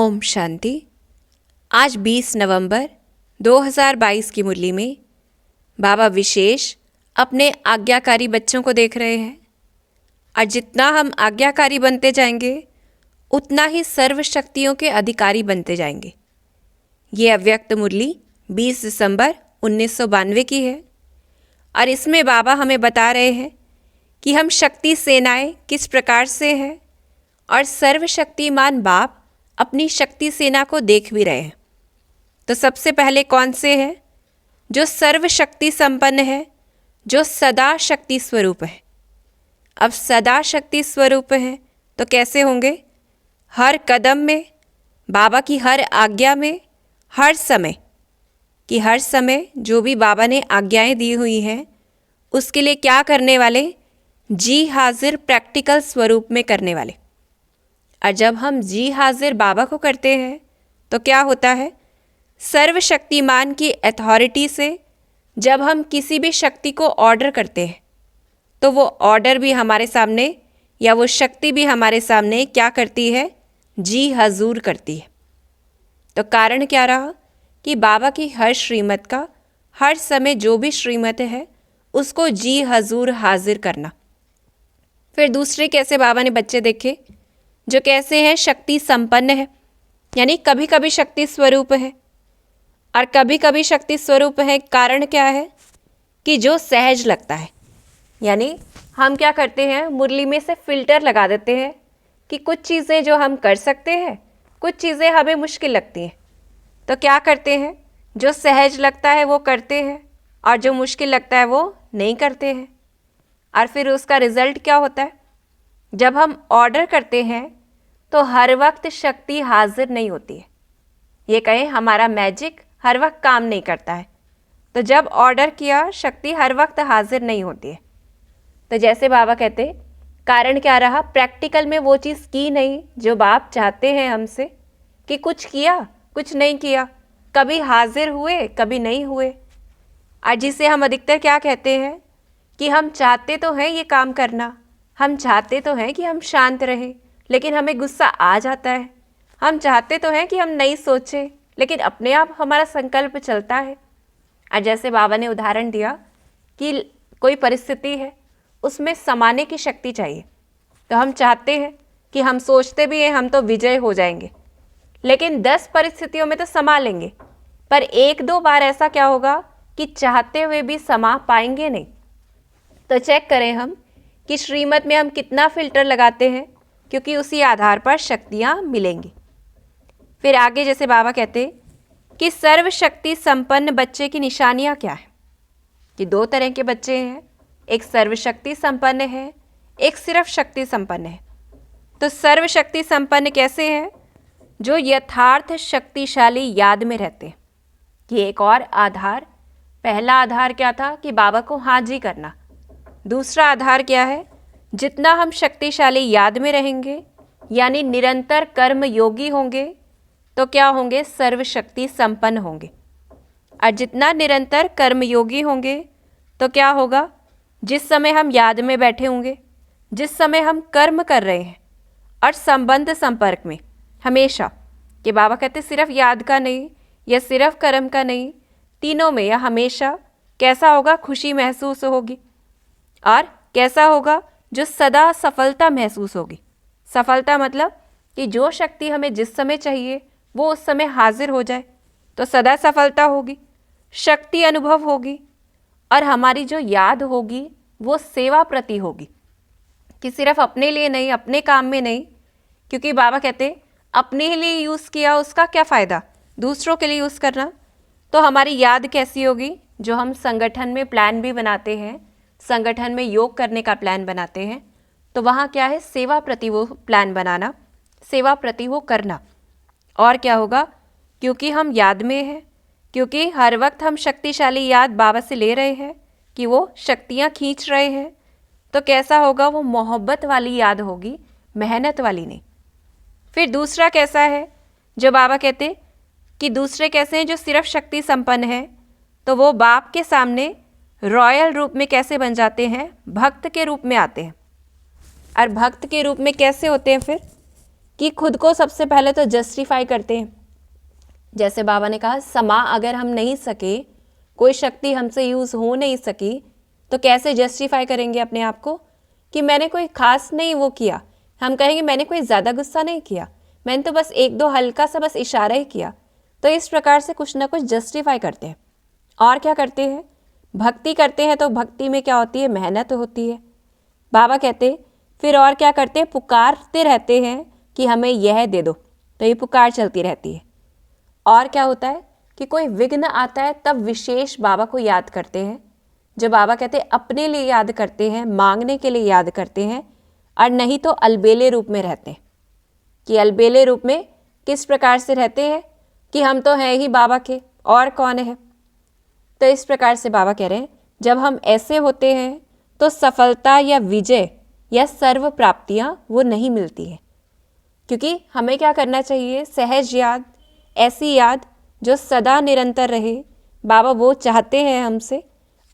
ओम शांति। आज 20 नवंबर 2022 की मुरली में बाबा विशेष अपने आज्ञाकारी बच्चों को देख रहे हैं और जितना हम आज्ञाकारी बनते जाएंगे उतना ही सर्व शक्तियों के अधिकारी बनते जाएंगे। ये अव्यक्त मुरली 20 दिसंबर 1992 की है और इसमें बाबा हमें बता रहे हैं कि हम शक्ति सेनाएं किस प्रकार से हैं और सर्वशक्तिमान बाप अपनी शक्ति सेना को देख भी रहे हैं। तो सबसे पहले कौन से हैं? जो सर्वशक्ति संपन्न है, जो सदा शक्ति स्वरूप है। अब सदा शक्ति स्वरूप है तो कैसे होंगे? हर कदम में, बाबा की हर आज्ञा में, हर समय जो भी बाबा ने आज्ञाएं दी हुई हैं उसके लिए क्या करने वाले? जी हाजिर प्रैक्टिकल स्वरूप में करने वाले। और जब हम जी हाजिर बाबा को करते हैं तो क्या होता है? सर्वशक्तिमान की अथॉरिटी से जब हम किसी भी शक्ति को ऑर्डर करते हैं तो वो ऑर्डर भी हमारे सामने या वो शक्ति भी हमारे सामने क्या करती है? जी हजूर करती है। तो कारण क्या रहा कि बाबा की हर श्रीमत का हर समय जो भी श्रीमत है उसको जी हजूर हाजिर करना। फिर दूसरे कैसे बाबा ने बच्चे देखे जो कैसे हैं? शक्ति संपन्न है, यानी कभी कभी शक्ति स्वरूप है और कभी कभी शक्ति स्वरूप है। कारण क्या है कि जो सहज लगता है, यानी हम क्या करते हैं? मुरली में से फिल्टर लगा देते हैं कि कुछ चीज़ें जो हम कर सकते हैं, कुछ चीज़ें हमें मुश्किल लगती हैं। तो क्या करते हैं? जो सहज लगता है वो करते हैं और जो मुश्किल लगता है वो नहीं करते हैं। और फिर उसका रिजल्ट क्या होता है? जब हम ऑर्डर करते हैं तो हर वक्त शक्ति हाजिर नहीं होती है। ये कहें हमारा मैजिक हर वक्त काम नहीं करता है। तो जब ऑर्डर किया शक्ति हर वक्त हाजिर नहीं होती है। तो जैसे बाबा कहते कारण क्या रहा? प्रैक्टिकल में वो चीज़ की नहीं जो बाप चाहते हैं हमसे, कि कुछ किया कुछ नहीं किया, कभी हाजिर हुए कभी नहीं हुए। और जिसे हम अधिकतर क्या कहते हैं कि हम चाहते तो हैं ये काम करना, हम चाहते तो हैं कि हम शांत रहें, लेकिन हमें गुस्सा आ जाता है। हम चाहते तो हैं कि हम नहीं सोचें, लेकिन अपने आप हमारा संकल्प चलता है। और जैसे बाबा ने उदाहरण दिया कि कोई परिस्थिति है उसमें समाने की शक्ति चाहिए, तो हम चाहते हैं कि हम सोचते भी हैं हम तो विजय हो जाएंगे, लेकिन 10 परिस्थितियों में तो समा लेंगे, पर 1-2 बार ऐसा क्या होगा कि चाहते हुए भी समा पाएंगे नहीं। तो चेक करें हम कि श्रीमत में हम कितना फिल्टर लगाते हैं, क्योंकि उसी आधार पर शक्तियाँ मिलेंगी। फिर आगे जैसे बाबा कहते कि सर्वशक्ति संपन्न बच्चे की निशानियाँ क्या है? कि 2 तरह के बच्चे हैं, एक सर्वशक्ति संपन्न है, एक सिर्फ शक्ति संपन्न है। तो सर्वशक्ति संपन्न कैसे हैं? जो यथार्थ शक्तिशाली याद में रहते हैं। ये एक और आधार। पहला आधार क्या था कि बाबा को हाँ जी करना। दूसरा आधार क्या है? जितना हम शक्तिशाली याद में रहेंगे, यानी निरंतर कर्म योगी होंगे, तो क्या होंगे? सर्वशक्ति संपन्न होंगे। और जितना निरंतर कर्म योगी होंगे तो क्या होगा? जिस समय हम याद में बैठे होंगे, जिस समय हम कर्म कर रहे हैं और संबंध संपर्क में हमेशा, कि बाबा कहते सिर्फ याद का नहीं या सिर्फ कर्म का नहीं, तीनों में या हमेशा कैसा होगा? खुशी महसूस होगी। और कैसा होगा? जो सदा सफलता महसूस होगी। सफलता मतलब कि जो शक्ति हमें जिस समय चाहिए वो उस समय हाजिर हो जाए, तो सदा सफलता होगी, शक्ति अनुभव होगी। और हमारी जो याद होगी वो सेवा प्रति होगी, कि सिर्फ अपने लिए नहीं, अपने काम में नहीं, क्योंकि बाबा कहते अपने लिए यूज़ किया उसका क्या फ़ायदा, दूसरों के लिए यूज़ करना। तो हमारी याद कैसी होगी? जो हम संगठन में प्लान भी बनाते हैं, संगठन में योग करने का प्लान बनाते हैं, तो वहाँ क्या है? सेवा प्रति वो प्लान बनाना, सेवा प्रति वो करना। और क्या होगा? क्योंकि हम याद में हैं, क्योंकि हर वक्त हम शक्तिशाली याद बाबा से ले रहे हैं कि वो शक्तियाँ खींच रहे हैं, तो कैसा होगा? वो मोहब्बत वाली याद होगी, मेहनत वाली नहीं। फिर दूसरा कैसा है? जो बाबा कहते कि दूसरे कैसे हैं? जो सिर्फ शक्ति संपन्न है, तो वो बाप के सामने रॉयल रूप में कैसे बन जाते हैं? भक्त के रूप में आते हैं। और भक्त के रूप में कैसे होते हैं? फिर कि खुद को सबसे पहले तो जस्टिफाई करते हैं। जैसे बाबा ने कहा, समा अगर हम नहीं सके, कोई शक्ति हमसे यूज़ हो नहीं सकी, तो कैसे जस्टिफाई करेंगे अपने आप को कि मैंने कोई खास नहीं वो किया। हम कहेंगे मैंने कोई ज़्यादा गुस्सा नहीं किया, मैंने तो बस एक दो हल्का सा बस इशारा ही किया। तो इस प्रकार से कुछ ना कुछ जस्टिफाई करते हैं। और क्या करते हैं, भक्ति करते हैं तो भक्ति में क्या होती है, मेहनत होती है। बाबा कहते फिर और क्या करते हैं, पुकारते रहते हैं कि हमें यह दे दो, तो ये पुकार चलती रहती है। और क्या होता है कि कोई विघ्न आता है तब विशेष बाबा को याद करते हैं। जो बाबा कहते हैं अपने लिए याद करते हैं, मांगने के लिए याद करते हैं, और नहीं तो अलबेले रूप में रहते हैं। कि अलबेले रूप में किस प्रकार से रहते हैं कि हम तो हैं ही बाबा के, और कौन है। तो इस प्रकार से बाबा कह रहे हैं जब हम ऐसे होते हैं तो सफलता या विजय या सर्व प्राप्तियां वो नहीं मिलती हैं। क्योंकि हमें क्या करना चाहिए, सहज याद, ऐसी याद जो सदा निरंतर रहे। बाबा वो चाहते हैं हमसे,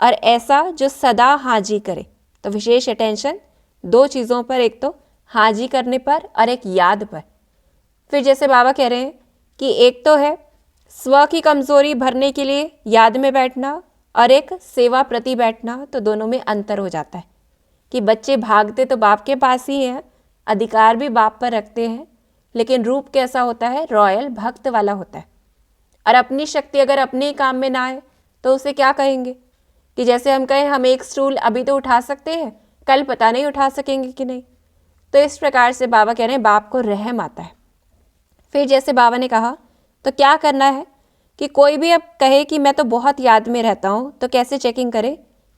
और ऐसा जो सदा हाजी करे। तो विशेष अटेंशन दो चीज़ों पर, एक तो हाजी करने पर और एक याद पर। फिर जैसे बाबा कह रहे हैं कि एक तो है स्व की कमज़ोरी भरने के लिए याद में बैठना, और एक सेवा प्रति बैठना। तो दोनों में अंतर हो जाता है कि बच्चे भागते तो बाप के पास ही हैं, अधिकार भी बाप पर रखते हैं, लेकिन रूप कैसा होता है, रॉयल भक्त वाला होता है। और अपनी शक्ति अगर अपने ही काम में ना आए तो उसे क्या कहेंगे कि जैसे हम कहें हम एक स्टूल अभी तो उठा सकते हैं, कल पता नहीं उठा सकेंगे कि नहीं। तो इस प्रकार से बाबा कह रहे हैं बाप को रहम आता है। फिर जैसे बाबा ने कहा तो क्या करना है कि कोई भी अब कहे कि मैं तो बहुत याद में रहता हूँ, तो कैसे चेकिंग करें।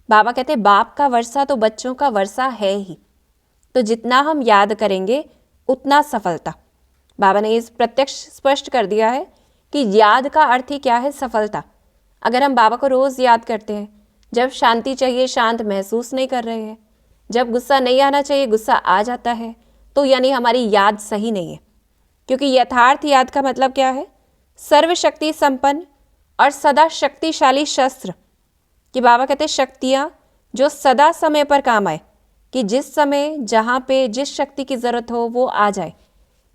बाबा कहते हैं बाप का वर्षा तो बच्चों का वर्षा है ही, तो जितना हम याद करेंगे उतना सफलता। बाबा ने इस प्रत्यक्ष स्पष्ट कर दिया है कि याद का अर्थ ही क्या है, सफलता। अगर हम बाबा को रोज़ याद करते हैं, जब शांति चाहिए शांत महसूस नहीं कर रहे हैं, जब गुस्सा नहीं आना चाहिए गुस्सा आ जाता है, तो यानी हमारी याद सही नहीं है। क्योंकि यथार्थ याद का मतलब क्या है, सर्वशक्ति संपन्न और सदा शक्तिशाली शस्त्र। कि बाबा कहते शक्तियाँ जो सदा समय पर काम आए, कि जिस समय जहाँ पे जिस शक्ति की ज़रूरत हो वो आ जाए,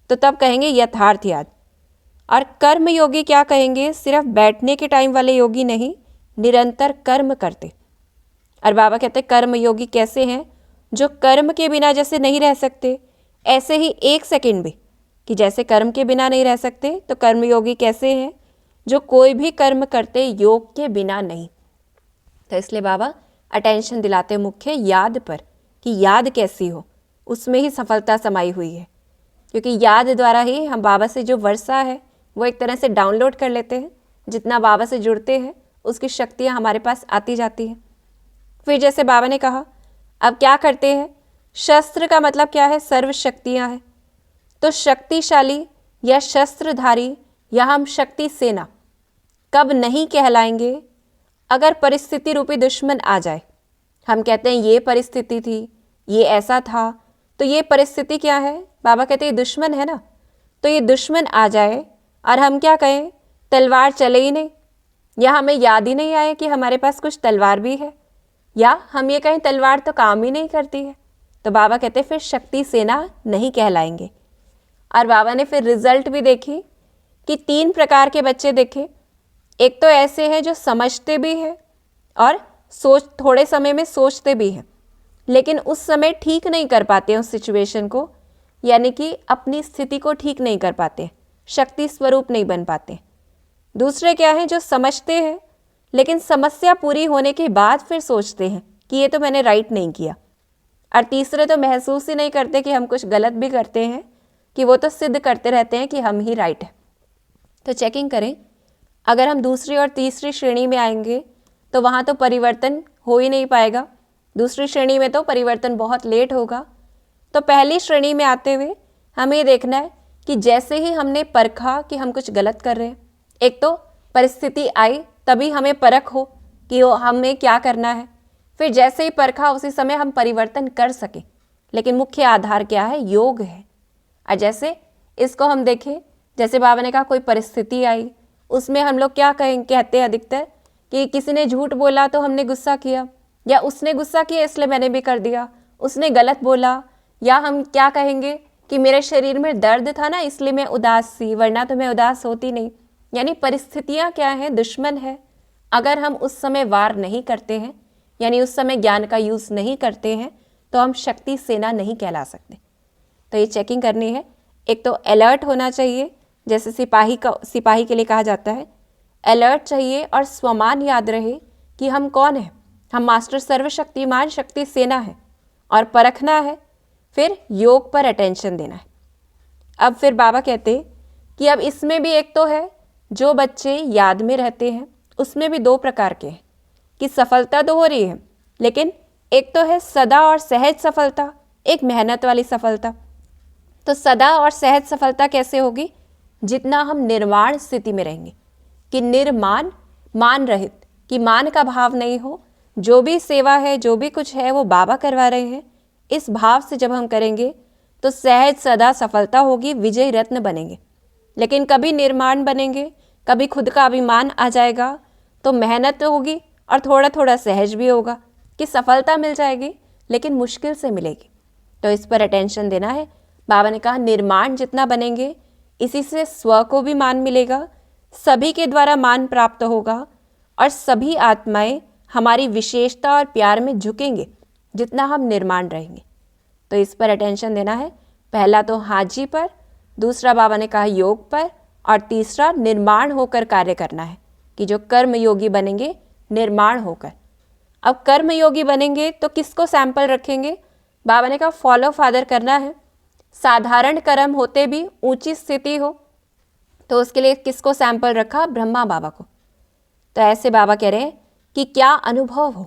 तो तब कहेंगे यथार्थ याद। और कर्म योगी क्या कहेंगे, सिर्फ बैठने के टाइम वाले योगी नहीं, निरंतर कर्म करते। और बाबा कहते कर्म योगी कैसे हैं, जो कर्म के बिना जैसे नहीं रह सकते, ऐसे ही एक सेकंड भी, कि जैसे कर्म के बिना नहीं रह सकते, तो कर्म योगी कैसे हैं, जो कोई भी कर्म करते योग के बिना नहीं। तो इसलिए बाबा अटेंशन दिलाते मुख्य याद पर, कि याद कैसी हो, उसमें ही सफलता समाई हुई है। क्योंकि याद द्वारा ही हम बाबा से जो वर्षा है वो एक तरह से डाउनलोड कर लेते हैं। जितना बाबा से जुड़ते हैं उसकी शक्तियाँ हमारे पास आती जाती हैं। फिर जैसे बाबा ने कहा अब क्या करते हैं, शस्त्र का मतलब क्या है, सर्व शक्तियाँ हैं। तो शक्तिशाली या शस्त्रधारी या हम शक्ति सेना कब नहीं कहलाएंगे, अगर परिस्थिति रूपी दुश्मन आ जाए। हम कहते हैं ये परिस्थिति थी, ये ऐसा था, तो ये परिस्थिति क्या है, बाबा कहते हैं दुश्मन है ना। तो ये दुश्मन आ जाए और हम क्या कहें, तलवार चले ही नहीं, या हमें याद ही नहीं आए कि हमारे पास कुछ तलवार भी है, या हम ये कहें तलवार तो काम ही नहीं करती है, तो बाबा कहते फिर शक्ति सेना नहीं कहलाएंगे। और बाबा ने फिर रिजल्ट भी देखी कि 3 प्रकार के बच्चे देखे। एक तो ऐसे हैं जो समझते भी हैं और थोड़े समय में सोचते भी हैं, लेकिन उस समय ठीक नहीं कर पाते उस सिचुएशन को, यानी कि अपनी स्थिति को ठीक नहीं कर पाते, शक्ति स्वरूप नहीं बन पाते। दूसरे क्या हैं, जो समझते हैं लेकिन समस्या पूरी होने के बाद फिर सोचते हैं कि ये तो मैंने राइट नहीं किया। और तीसरे तो महसूस ही नहीं करते कि हम कुछ गलत भी करते हैं, कि वो तो सिद्ध करते रहते हैं कि हम ही राइट हैं। तो चेकिंग करें, अगर हम दूसरी और तीसरी श्रेणी में आएंगे तो वहाँ तो परिवर्तन हो ही नहीं पाएगा। दूसरी श्रेणी में तो परिवर्तन बहुत लेट होगा। तो पहली श्रेणी में आते हुए हमें ये देखना है कि जैसे ही हमने परखा कि हम कुछ गलत कर रहे हैं, एक तो परिस्थिति आई तभी हमें परख हो कि हमें क्या करना है, फिर जैसे ही परखा उसी समय हम परिवर्तन कर सके। लेकिन मुख्य आधार क्या है, योग है। और जैसे इसको हम देखें, जैसे बाबा ने कहा कोई परिस्थिति आई, उसमें हम लोग क्या कहते हैं अधिकतर कि किसी ने झूठ बोला तो हमने गुस्सा किया, या उसने गुस्सा किया इसलिए मैंने भी कर दिया, उसने गलत बोला, या हम क्या कहेंगे कि मेरे शरीर में दर्द था ना इसलिए मैं उदास थी, वरना तो मैं उदास होती नहीं। यानी परिस्थितियाँ क्या हैं, दुश्मन है। अगर हम उस समय वार नहीं करते हैं, यानी उस समय ज्ञान का यूज़ नहीं करते हैं, तो हम शक्ति सेना नहीं कहला सकते। तो ये चेकिंग करनी है। एक तो अलर्ट होना चाहिए, जैसे सिपाही के लिए कहा जाता है, अलर्ट चाहिए और स्वमान याद रहे कि हम कौन हैं। हम मास्टर सर्वशक्तिमान शक्ति सेना है और परखना है। फिर योग पर अटेंशन देना है। अब फिर बाबा कहते कि अब इसमें भी एक तो है जो बच्चे याद में रहते हैं, उसमें भी 2 प्रकार के हैं कि सफलता तो हो रही है, लेकिन एक तो है सदा और सहज सफलता, एक मेहनत वाली सफलता। तो सदा और सहज सफलता कैसे होगी? जितना हम निर्वाण स्थिति में रहेंगे, कि निर्माण मान रहित, कि मान का भाव नहीं हो, जो भी सेवा है जो भी कुछ है वो बाबा करवा रहे हैं, इस भाव से जब हम करेंगे तो सहज सदा सफलता होगी, विजय रत्न बनेंगे। लेकिन कभी निर्माण बनेंगे, कभी खुद का अभिमान आ जाएगा, तो मेहनत होगी और थोड़ा थोड़ा सहज भी होगा कि सफलता मिल जाएगी, लेकिन मुश्किल से मिलेगी। तो इस पर अटेंशन देना है। बाबा ने कहा निर्माण जितना बनेंगे, इसी से स्व को भी मान मिलेगा, सभी के द्वारा मान प्राप्त होगा और सभी आत्माएं हमारी विशेषता और प्यार में झुकेंगे जितना हम निर्माण रहेंगे। तो इस पर अटेंशन देना है। पहला तो हाजी पर, दूसरा बाबा ने कहा योग पर, और तीसरा निर्माण होकर कार्य करना है कि जो कर्म योगी बनेंगे निर्माण होकर। अब कर्म योगी बनेंगे तो किसको सैंपल रखेंगे? बाबा ने कहा फॉलो फादर करना है। साधारण कर्म होते भी ऊंची स्थिति हो तो उसके लिए किसको सैंपल रखा? ब्रह्मा बाबा को। तो ऐसे बाबा कह रहे हैं कि क्या अनुभव हो,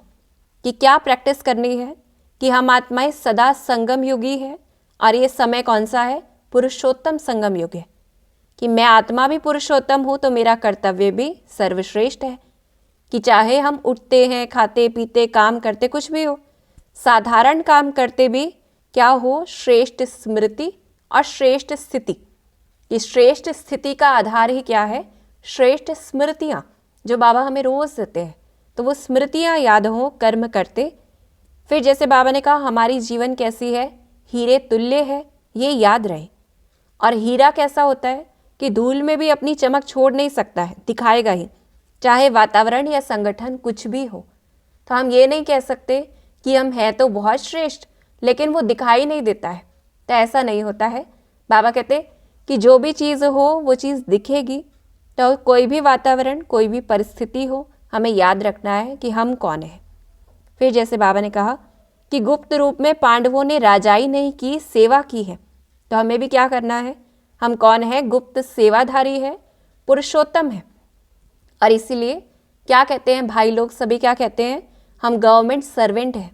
कि क्या प्रैक्टिस करनी है कि हम आत्माएं सदा संगम युगी है। और ये समय कौन सा है? पुरुषोत्तम संगम युग है। कि मैं आत्मा भी पुरुषोत्तम हूँ तो मेरा कर्तव्य भी सर्वश्रेष्ठ है। कि चाहे हम उठते हैं, खाते पीते, काम करते, कुछ भी हो, साधारण काम करते भी क्या हो? श्रेष्ठ स्मृति और श्रेष्ठ स्थिति। कि श्रेष्ठ स्थिति का आधार ही क्या है? श्रेष्ठ स्मृतियाँ जो बाबा हमें रोज़ देते हैं, तो वो स्मृतियाँ याद हो कर्म करते। फिर जैसे बाबा ने कहा हमारी जीवन कैसी है? हीरे तुल्य है, ये याद रहे। और हीरा कैसा होता है कि धूल में भी अपनी चमक छोड़ नहीं सकता है, दिखाएगा ही, चाहे वातावरण या संगठन कुछ भी हो। तो हम ये नहीं कह सकते कि हम हैं तो बहुत श्रेष्ठ, लेकिन वो दिखाई नहीं देता है, तो ऐसा नहीं होता है। बाबा कहते कि जो भी चीज़ हो वो चीज़ दिखेगी। तो कोई भी वातावरण, कोई भी परिस्थिति हो, हमें याद रखना है कि हम कौन हैं। फिर जैसे बाबा ने कहा कि गुप्त रूप में पांडवों ने राजाई नहीं की, सेवा की है। तो हमें भी क्या करना है? हम कौन है? गुप्त सेवाधारी है, पुरुषोत्तम है। और इसीलिए क्या कहते हैं भाई लोग, सभी क्या कहते हैं? हम गवर्नमेंट सर्वेंट हैं।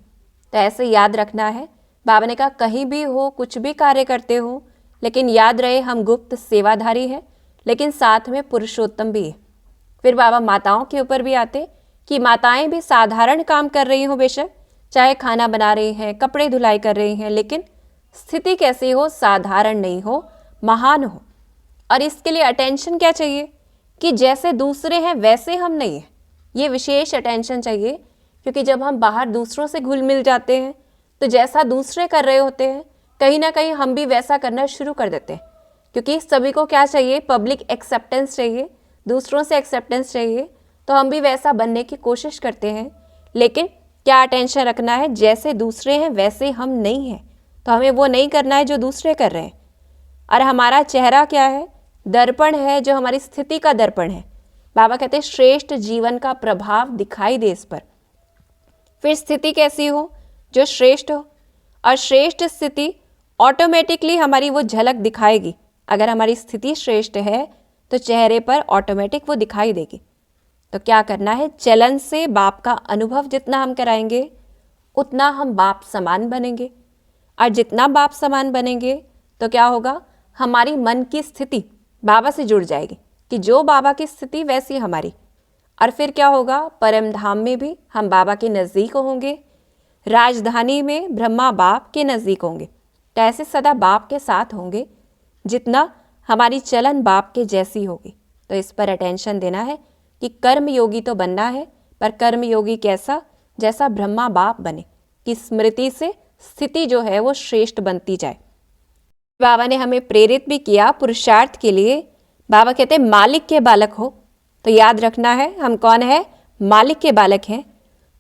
तो ऐसे याद रखना है। बाबा ने कहा कहीं भी हो, कुछ भी कार्य करते हो, लेकिन याद रहे हम गुप्त सेवाधारी हैं, लेकिन साथ में पुरुषोत्तम भी है। फिर बाबा माताओं के ऊपर भी आते कि माताएं भी साधारण काम कर रही हो बेशक, चाहे खाना बना रही हैं, कपड़े धुलाई कर रही हैं, लेकिन स्थिति कैसी हो? साधारण नहीं हो, महान हो। और इसके लिए अटेंशन क्या चाहिए? कि जैसे दूसरे हैं वैसे हम नहीं हैं। ये विशेष अटेंशन चाहिए, क्योंकि जब हम बाहर दूसरों से घुल मिल जाते हैं तो जैसा दूसरे कर रहे होते हैं, कहीं ना कहीं हम भी वैसा करना शुरू कर देते हैं। क्योंकि सभी को क्या चाहिए? पब्लिक एक्सेप्टेंस चाहिए, दूसरों से एक्सेप्टेंस चाहिए, तो हम भी वैसा बनने की कोशिश करते हैं। लेकिन क्या अटेंशन रखना है? जैसे दूसरे हैं वैसे हम नहीं हैं, तो हमें वो नहीं करना है जो दूसरे कर रहे हैं। और हमारा चेहरा क्या है? दर्पण है, जो हमारी स्थिति का दर्पण है। बाबा कहते हैं श्रेष्ठ जीवन का प्रभाव दिखाई दे इस पर। फिर स्थिति कैसी हो? जो श्रेष्ठ हो। और श्रेष्ठ स्थिति ऑटोमेटिकली हमारी वो झलक दिखाएगी। अगर हमारी स्थिति श्रेष्ठ है तो चेहरे पर ऑटोमेटिक वो दिखाई देगी। तो क्या करना है? चलन से बाप का अनुभव जितना हम कराएंगे उतना हम बाप समान बनेंगे। और जितना बाप समान बनेंगे तो क्या होगा? हमारी मन की स्थिति बाबा से जुड़ जाएगी, कि जो बाबा की स्थिति वैसी हमारी। और फिर क्या होगा? परम धाम में भी हम बाबा के नज़दीक होंगे, राजधानी में ब्रह्मा बाप के नज़दीक होंगे। तो ऐसे सदा बाप के साथ होंगे जितना हमारी चलन बाप के जैसी होगी। तो इस पर अटेंशन देना है कि कर्म योगी तो बनना है, पर कर्म योगी कैसा? जैसा ब्रह्मा बाप बने, कि स्मृति से स्थिति जो है वो श्रेष्ठ बनती जाए। बाबा ने हमें प्रेरित भी किया पुरुषार्थ के लिए। बाबा कहते हैं मालिक के बालक हो, तो याद रखना है हम कौन है, मालिक के बालक हैं।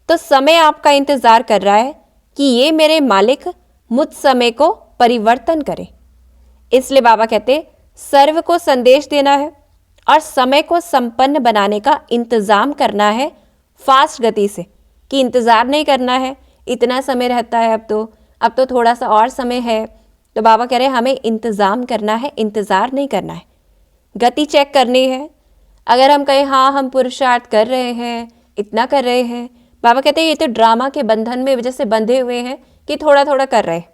तो समय आपका इंतज़ार कर रहा है कि ये मेरे मालिक मुझ समय को परिवर्तन करें। इसलिए बाबा कहते सर्व को संदेश देना है और समय को संपन्न बनाने का इंतज़ाम करना है फास्ट गति से, कि इंतज़ार नहीं करना है इतना समय रहता है, अब तो थोड़ा सा और समय है। तो बाबा कह रहे हैं हमें इंतज़ाम करना है, इंतज़ार नहीं करना है, गति चेक करनी है। अगर हम कहें हाँ हम पुरुषार्थ कर रहे हैं, इतना कर रहे हैं, बाबा कहते हैं ये तो ड्रामा के बंधन में वजह से बंधे हुए हैं कि थोड़ा थोड़ा कर रहे हैं।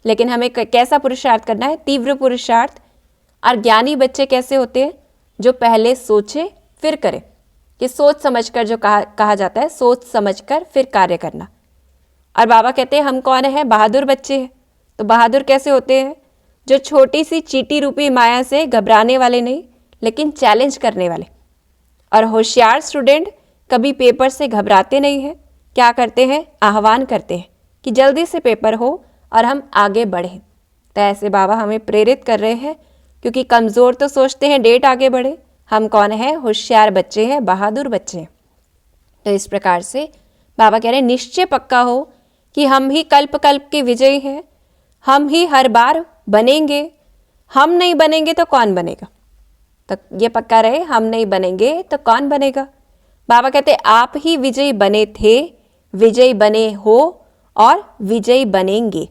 लेकिन हमें कैसा पुरुषार्थ करना है, तीव्र पुरुषार्थ। और ज्ञानी बच्चे कैसे होते हैं, जो पहले सोचे फिर करें, कि सोच समझकर, जो कहा जाता है सोच समझकर फिर कार्य करना। और बाबा कहते हैं हम कौन है, बहादुर बच्चे हैं। तो बहादुर कैसे होते हैं, जो छोटी सी चींटी रूपी माया से घबराने वाले नहीं, लेकिन चैलेंज करने वाले। और होशियार स्टूडेंट कभी पेपर से घबराते नहीं हैं, क्या करते हैं, आह्वान करते हैं कि जल्दी से पेपर हो और हम आगे बढ़ें। तो ऐसे बाबा हमें प्रेरित कर रहे हैं, क्योंकि कमज़ोर तो सोचते हैं डेट आगे बढ़े, हम कौन है, होशियार बच्चे हैं, बहादुर बच्चे हैं। तो इस प्रकार से बाबा कह रहे हैं निश्चय पक्का हो कि हम ही कल्प कल्प के विजयी हैं, हम ही हर बार बनेंगे। हम नहीं बनेंगे तो कौन बनेगा, तो ये पक्का रहे, हम नहीं बनेंगे तो कौन बनेगा। बाबा कहते आप ही विजयी बने थे, विजयी बने हो और विजयी बनेंगे।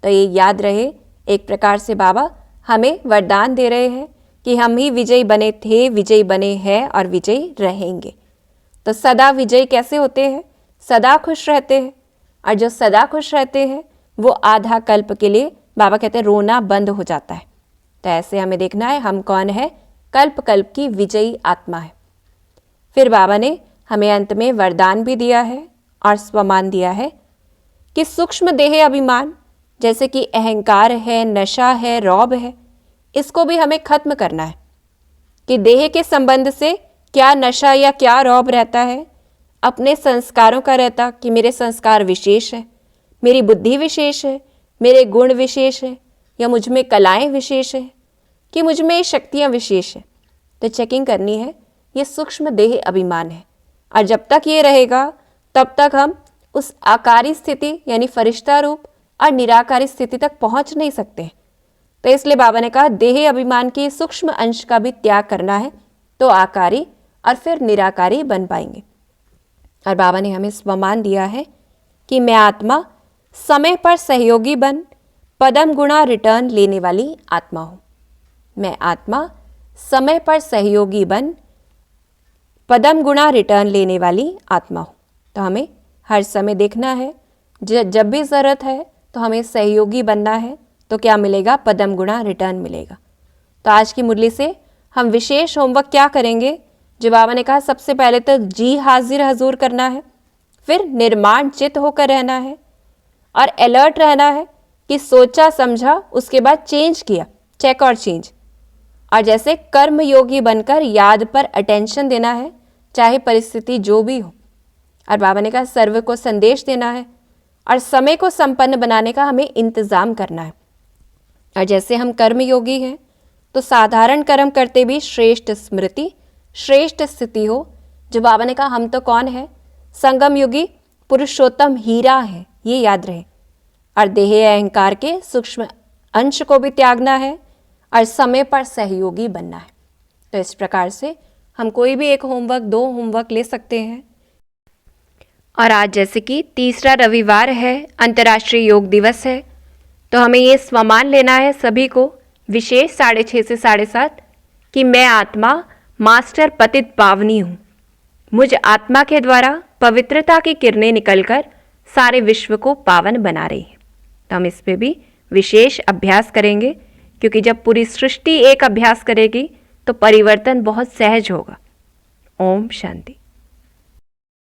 तो ये याद रहे, एक प्रकार से बाबा हमें वरदान दे रहे हैं कि हम ही विजयी बने थे, विजयी बने हैं और विजयी रहेंगे। तो सदा विजयी कैसे होते हैं, सदा खुश रहते हैं। और जो सदा खुश रहते हैं वो आधा कल्प के लिए बाबा कहते हैं रोना बंद हो जाता है। तो ऐसे हमें देखना है हम कौन है, कल्प कल्प की विजयी आत्मा है। फिर बाबा ने हमें अंत में वरदान भी दिया है और स्वमान दिया है कि सूक्ष्म देह अभिमान, जैसे कि अहंकार है, नशा है, रौब है, इसको भी हमें खत्म करना है। कि देह के संबंध से क्या नशा या क्या रौब रहता है, अपने संस्कारों का रहता कि मेरे संस्कार विशेष है, मेरी बुद्धि विशेष है, मेरे गुण विशेष है, या मुझ में कलाएँ विशेष है, कि मुझ में शक्तियाँ विशेष है। तो चेकिंग करनी है, ये सूक्ष्म देह अभिमान है। और जब तक ये रहेगा तब तक हम उस आकारी स्थिति यानी फरिश्ता रूप और निराकारी स्थिति तक पहुंच नहीं सकते। तो इसलिए बाबा ने कहा देह अभिमान के सूक्ष्म अंश का भी त्याग करना है, तो आकारी और फिर निराकारी बन पाएंगे। और बाबा ने हमें स्वमान दिया है कि मैं आत्मा समय पर सहयोगी बन पदम गुणा रिटर्न लेने वाली आत्मा हूँ। मैं आत्मा समय पर सहयोगी बन पदम गुणा रिटर्न लेने वाली आत्मा हूँ। तो हमें हर समय देखना है, जब भी ज़रूरत है तो हमें सहयोगी बनना है, तो क्या मिलेगा, पदम गुणा रिटर्न मिलेगा। तो आज की मुरली से हम विशेष होमवर्क क्या करेंगे, जो बाबा ने कहा सबसे पहले तो जी हाजिर हजूर करना है, फिर निर्माण चित्त होकर रहना है और अलर्ट रहना है कि सोचा समझा उसके बाद चेंज किया, चेक और चेंज। और जैसे कर्म योगी बनकर याद पर अटेंशन देना है, चाहे परिस्थिति जो भी हो। और बाबा ने कहा सर्व को संदेश देना है और समय को संपन्न बनाने का हमें इंतज़ाम करना है। और जैसे हम कर्म योगी हैं तो साधारण कर्म करते भी श्रेष्ठ स्मृति, श्रेष्ठ स्थिति हो। जो बाबा ने कहा हम तो कौन है, संगम युगी पुरुषोत्तम हीरा है, ये याद रहे। और देह अहंकार के सूक्ष्म अंश को भी त्यागना है और समय पर सहयोगी बनना है। तो इस प्रकार से हम कोई भी एक होमवर्क, 2 होमवर्क ले सकते हैं। और आज जैसे कि तीसरा रविवार है, अंतर्राष्ट्रीय योग दिवस है, तो हमें ये स्वमान लेना है सभी को, विशेष 6:30 से 7:30, कि मैं आत्मा मास्टर पतित पावनी हूँ। मुझ आत्मा के द्वारा पवित्रता की किरणें निकलकर सारे विश्व को पावन बना रही है। तो हम इस पे भी विशेष अभ्यास करेंगे, क्योंकि जब पूरी सृष्टि एक अभ्यास करेगी तो परिवर्तन बहुत सहज होगा। ओम शांति।